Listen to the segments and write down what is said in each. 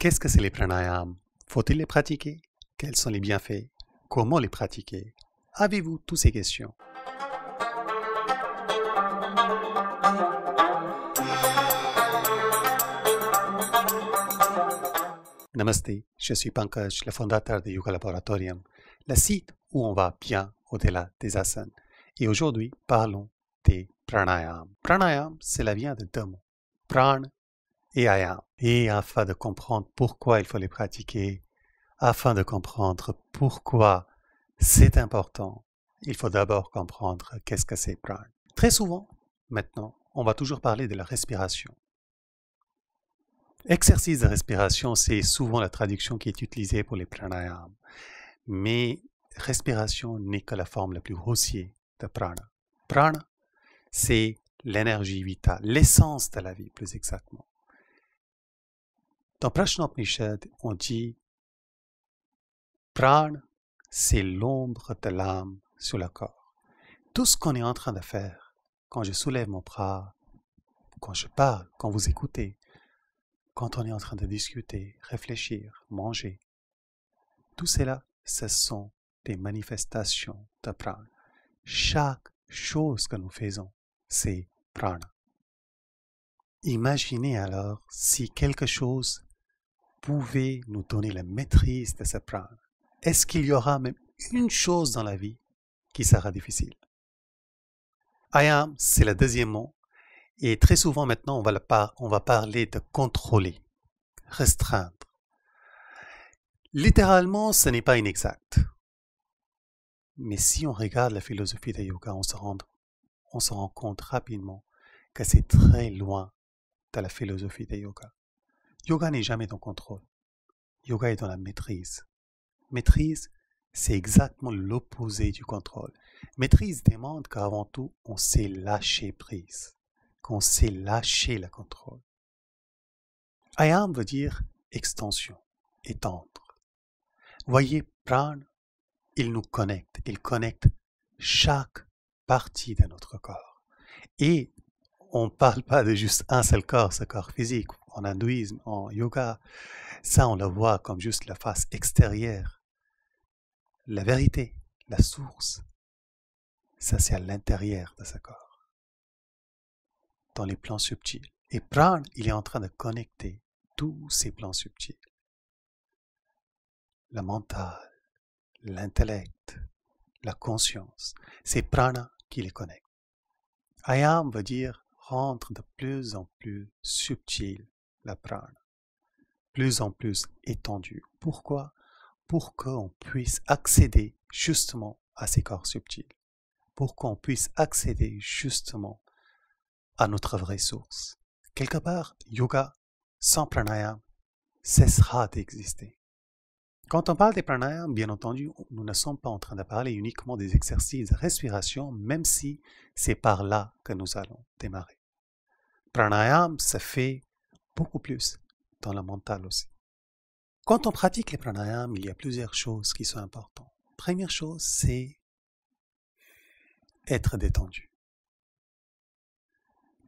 Qu'est-ce que c'est les pranayams? Faut-il les pratiquer? Quels sont les bienfaits? Comment les pratiquer? Avez-vous toutes ces questions? Namasté, je suis Pankaj, le fondateur de Yoga Laboratorium, le site où on va bien au-delà des asanas. Et aujourd'hui, parlons des pranayams. Pranayam, c'est la vient de deux mots, prana et ayam. Et afin de comprendre pourquoi il faut les pratiquer, afin de comprendre pourquoi c'est important, il faut d'abord comprendre qu'est-ce que c'est prana. Très souvent, maintenant, on va toujours parler de la respiration. Exercice de respiration, c'est souvent la traduction qui est utilisée pour les pranayams. Mais respiration n'est que la forme la plus grossière de prana. Prana, c'est l'énergie vitale, l'essence de la vie, plus exactement. Dans Prajnopnishad, on dit prana, c'est l'ombre de l'âme sur le corps. Tout ce qu'on est en train de faire, quand je soulève mon bras, quand je parle, quand vous écoutez, quand on est en train de discuter, réfléchir, manger, tout cela, ce sont des manifestations de prana. Chaque chose que nous faisons, c'est prana. Imaginez alors si quelque chose pouvait nous donner la maîtrise de ce prana. Est-ce qu'il y aura même une chose dans la vie qui sera difficile? Ayam, c'est le deuxième mot. Et très souvent maintenant, on va parler de contrôler, restreindre. Littéralement, ce n'est pas inexact. Mais si on regarde la philosophie de yoga, on se rend compte rapidement que c'est très loin de la philosophie de yoga. Yoga n'est jamais dans le contrôle. Yoga est dans la maîtrise. Maîtrise, c'est exactement l'opposé du contrôle. Maîtrise demande qu'avant tout, on sait lâcher prise, qu'on sait lâcher le contrôle. Ayam veut dire extension, étendre. Voyez, prana, il nous connecte. Il connecte chaque partie de notre corps. Et on ne parle pas de juste un seul corps, ce corps physique. En hindouisme, en yoga, ça on le voit comme juste la face extérieure. La vérité, la source, ça c'est à l'intérieur de ce corps, dans les plans subtils. Et prana, il est en train de connecter tous ces plans subtils. Le mental, l'intellect, la conscience, c'est prana qui les connecte. Ayam veut dire rendre de plus en plus subtil la prana, plus en plus étendu. Pourquoi? Pour qu'on puisse accéder justement à ces corps subtils, pour qu'on puisse accéder justement à notre vraie source. Quelque part, yoga sans pranayam cessera d'exister. Quand on parle des pranayams, bien entendu, nous ne sommes pas en train de parler uniquement des exercices de respiration, même si c'est par là que nous allons démarrer. Pranayam se fait beaucoup plus dans le mental aussi. Quand on pratique les pranayams, il y a plusieurs choses qui sont importantes. Première chose, c'est être détendu.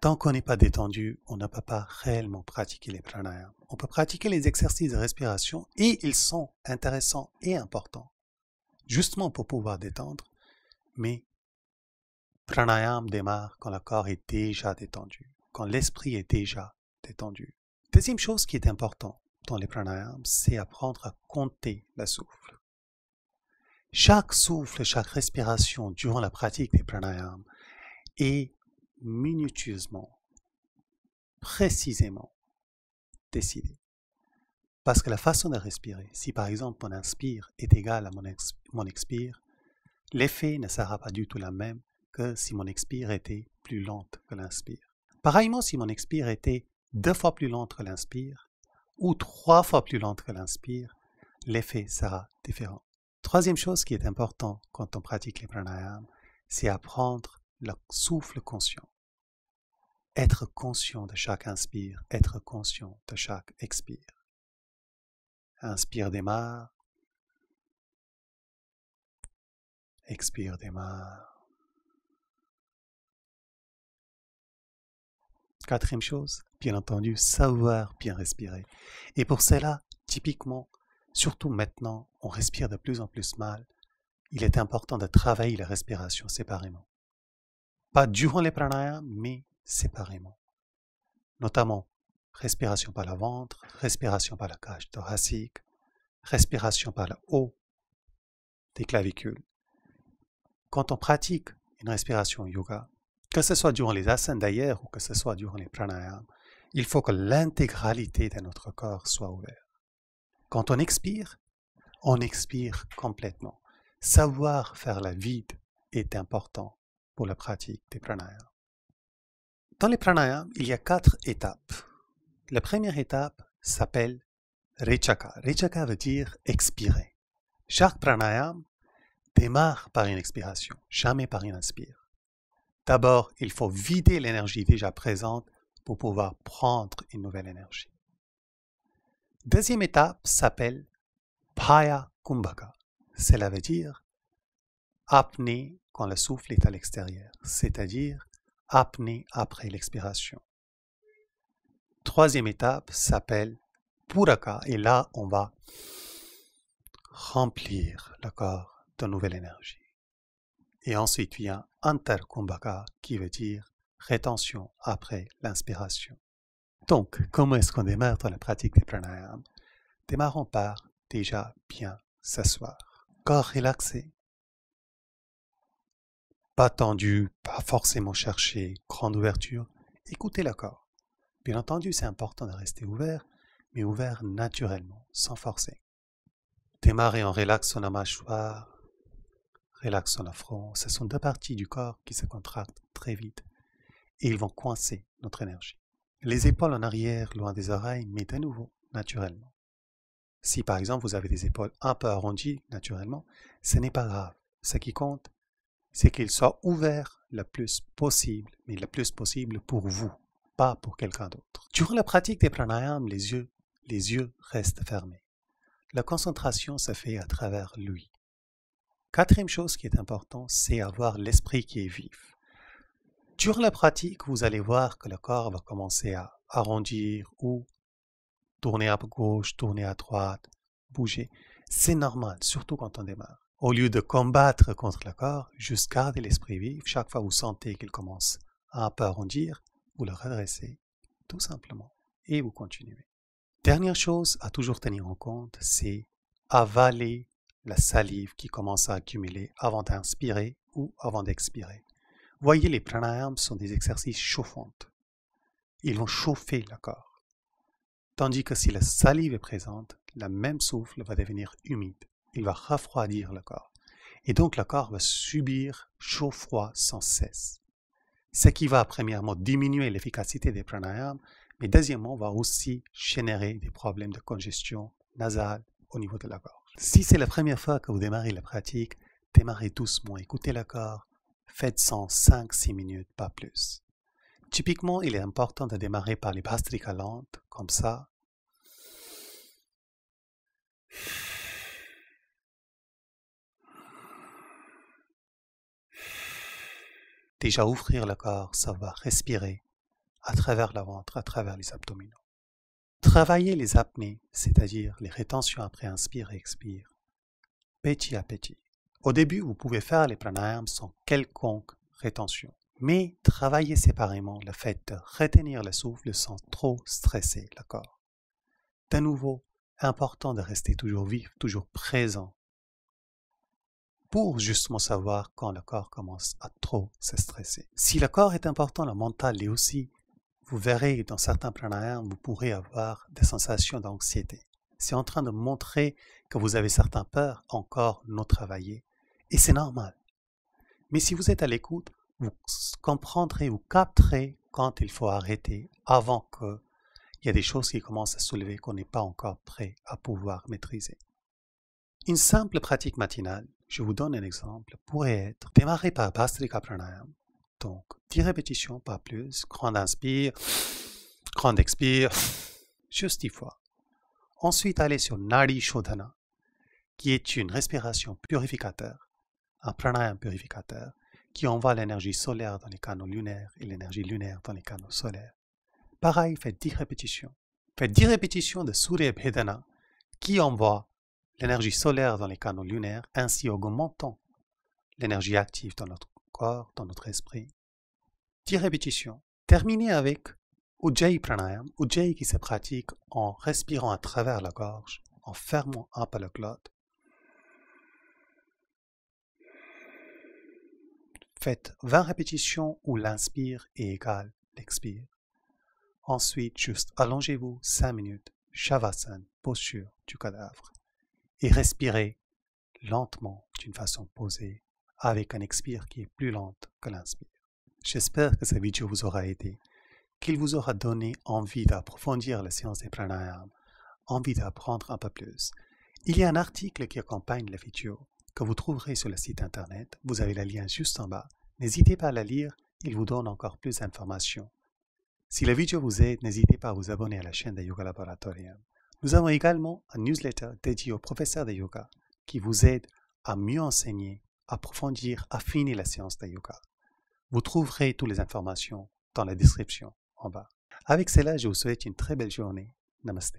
Tant qu'on n'est pas détendu, on ne peut pas réellement pratiquer les pranayams. On peut pratiquer les exercices de respiration et ils sont intéressants et importants, justement pour pouvoir détendre, mais pranayam démarre quand le corps est déjà détendu, quand l'esprit est déjà détendu. Deuxième chose qui est importante dans les pranayams, c'est apprendre à compter le souffle. Chaque souffle, chaque respiration durant la pratique des pranayams est minutieusement, précisément décidé. Parce que la façon de respirer, si par exemple mon inspire est égal à mon expire, l'effet ne sera pas du tout le même que si mon expire était plus lente que l'inspire. Pareillement, si mon expire était 2 fois plus lente que l'inspire, ou 3 fois plus lente que l'inspire, l'effet sera différent. Troisième chose qui est importante quand on pratique les pranayams, c'est apprendre le souffle conscient. Être conscient de chaque inspire, être conscient de chaque expire. Inspire, démarre. Expire, démarre. Quatrième chose, bien entendu, savoir bien respirer. Et pour cela, typiquement, surtout maintenant, on respire de plus en plus mal. Il est important de travailler la respiration séparément. Pas durant les pranayams, mais séparément. Notamment, respiration par le ventre, respiration par la cage thoracique, respiration par le haut des clavicules. Quand on pratique une respiration yoga, que ce soit durant les asanas d'ailleurs ou que ce soit durant les pranayams, il faut que l'intégralité de notre corps soit ouverte. Quand on expire complètement. Savoir faire la vide est important pour la pratique des pranayams. Dans les pranayams, il y a 4 étapes. La première étape s'appelle Rechaka. Rechaka veut dire expirer. Chaque pranayam démarre par une expiration, jamais par une inspire. D'abord, il faut vider l'énergie déjà présente pour pouvoir prendre une nouvelle énergie. Deuxième étape s'appelle Paya Kumbhaka. Cela veut dire apnée quand le souffle est à l'extérieur, c'est-à-dire apnée après l'expiration. Troisième étape s'appelle Puraka et là on va remplir le corps de nouvelle énergie. Et ensuite vient Antarkumbhaka qui veut dire rétention après l'inspiration. Donc, comment est-ce qu'on démarre dans la pratique des pranayams? Démarrons par déjà bien s'asseoir. Corps relaxé, pas tendu, pas forcément chercher, grande ouverture. Écoutez le corps. Bien entendu, c'est important de rester ouvert, mais ouvert naturellement, sans forcer. Démarrer en relaxant la mâchoire, relaxant le front. Ce sont deux parties du corps qui se contractent très vite et ils vont coincer notre énergie. Les épaules en arrière, loin des oreilles, mais de nouveau, naturellement. Si par exemple vous avez des épaules un peu arrondies, naturellement, ce n'est pas grave. Ce qui compte, c'est qu'ils soient ouverts le plus possible, mais le plus possible pour vous, pas pour quelqu'un d'autre. Durant la pratique des pranayams, les yeux restent fermés. La concentration se fait à travers l'ouïe. Quatrième chose qui est importante, c'est avoir l'esprit qui est vif. Durant la pratique, vous allez voir que le corps va commencer à arrondir ou tourner à gauche, tourner à droite, bouger. C'est normal, surtout quand on démarre. Au lieu de combattre contre le corps, juste gardez l'esprit vif. Chaque fois que vous sentez qu'il commence à un peu arrondir, vous le redressez, tout simplement, et vous continuez. Dernière chose à toujours tenir en compte, c'est avaler la salive qui commence à accumuler avant d'inspirer ou avant d'expirer. Voyez, les pranayams sont des exercices chauffants. Ils vont chauffer le corps. Tandis que si la salive est présente, le même souffle va devenir humide. Il va refroidir le corps. Et donc le corps va subir chaud-froid sans cesse. Ce qui va premièrement diminuer l'efficacité des pranayams, mais deuxièmement va aussi générer des problèmes de congestion nasale au niveau de la gorge. Si c'est la première fois que vous démarrez la pratique, démarrez doucement, écoutez le corps, faites-en 5-6 minutes, pas plus. Typiquement, il est important de démarrer par les bhastrika lentes, comme ça. Déjà ouvrir le corps, savoir respirer à travers le ventre, à travers les abdominaux. Travailler les apnées, c'est-à-dire les rétentions après inspire et expire, petit à petit. Au début, vous pouvez faire les pranayams sans quelconque rétention, mais travaillez séparément le fait de retenir le souffle sans trop stresser le corps. De nouveau, important de rester toujours vif, toujours présent, pour justement savoir quand le corps commence à trop se stresser. Si le corps est important, le mental l'est aussi. Vous verrez dans certains pranayams, vous pourrez avoir des sensations d'anxiété. C'est en train de montrer que vous avez certaines peurs encore non travaillées. Et c'est normal. Mais si vous êtes à l'écoute, vous comprendrez, vous capterez quand il faut arrêter avant qu'il y ait des choses qui commencent à soulever qu'on n'est pas encore prêt à pouvoir maîtriser. Une simple pratique matinale, je vous donne un exemple, pourrait être démarrer par Bhastrika Pranayam. Donc, 10 répétitions, pas plus. Grande inspire, grande expire, juste 10 fois. Ensuite, aller sur Nadi Shodhana, qui est une respiration purificateur, un pranayam purificateur, qui envoie l'énergie solaire dans les canaux lunaires et l'énergie lunaire dans les canaux solaires. Pareil, faites 10 répétitions. Faites 10 répétitions de Surya Bhedana qui envoie l'énergie solaire dans les canaux lunaires, ainsi augmentant l'énergie active dans notre corps, dans notre esprit. 10 répétitions. Terminez avec Ujjayi Pranayam, Ujjayi qui se pratique en respirant à travers la gorge, en fermant un peu le glotte. Faites 20 répétitions où l'inspire est égal à l'expire. Ensuite, juste allongez-vous 5 minutes, Shavasana, posture du cadavre, et respirez lentement d'une façon posée, avec un expire qui est plus lente que l'inspire. J'espère que cette vidéo vous aura aidé, qu'il vous aura donné envie d'approfondir la science des pranayams, envie d'apprendre un peu plus. Il y a un article qui accompagne la vidéo que vous trouverez sur le site internet. Vous avez le lien juste en bas. N'hésitez pas à la lire, il vous donne encore plus d'informations. Si la vidéo vous aide, n'hésitez pas à vous abonner à la chaîne de Yoga Laboratorium. Nous avons également un newsletter dédié aux professeurs de yoga qui vous aide à mieux enseigner, approfondir, affiner la science de yoga. Vous trouverez toutes les informations dans la description en bas. Avec cela, je vous souhaite une très belle journée. Namaste.